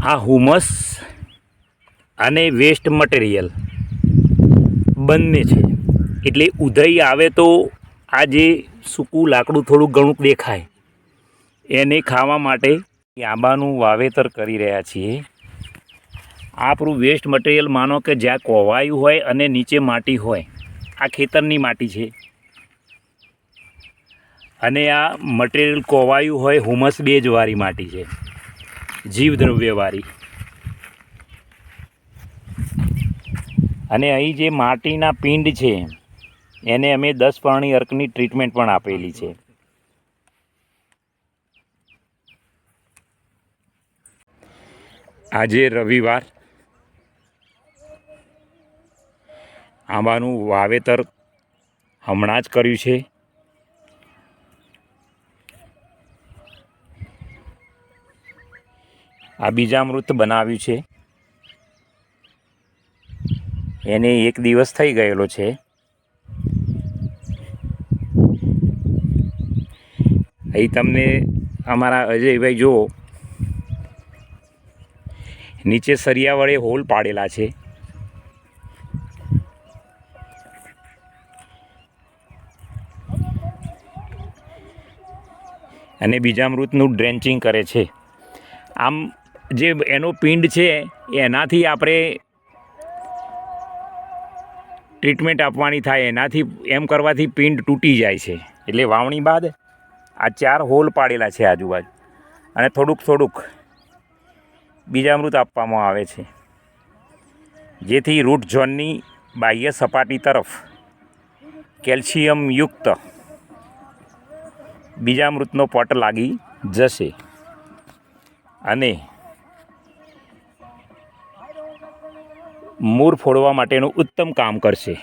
આ હુમસ અને waste material બંને છે. એટલે ઉધઈ આવે તો આ જે સૂકું લાકડું થોડું ઘણું દેખાય એને ખાવા માટે આંબાનું વાવેતર કરી રહ્યા છીએ. આપણું વેસ્ટ મટીરિયલ માનો કે જ્યાં કોવાયું હોય અને નીચે માટી હોય, આ ખેતરની માટી છે અને આ મટીરિયલ કોવાયું હોય હુમસ બેજવાળી માટી છે, જીવદ્રવ્યવાળી. અને અહીં જે માટીના પિંડ છે એને અમે 10 પાણી અર્કની ટ્રીટમેન્ટ પણ આપેલી છે. આજે રવિવાર, આંબાનું વાવેતર હમણાં જ કર્યું છે. આ બીજામૃત બનાવ્યું છે, એને 1 દિવસ થઈ ગયેલો છે. અહીં તમને અમારા અજયભાઈ જુઓ, નીચે સરિયા વડે હોલ પાડેલા છે. અને બીજામૃતનું ડ્રેન્ચિંગ કરે છે. આમ જે એનો પિંડ છે એનાથી આપણે ટ્રીટમેન્ટ આપવાની થાય, એનાથી એમ કરવાથી પિંડ તૂટી જાય છે. એટલે વાવણી બાદ આ 4 હોલ પાડેલા છે આજુબાજુ, અને થોડુંક બીજામૃત આપવામાં આવે છે, જેથી રૂટ ઝોનની બાહ્ય સપાટી તરફ કેલ્શિયમયુક્ત બીજામૃતનો પટ લાગી જશે અને મૂળ ફોડવા માટેનું ઉત્તમ કામ કરશે.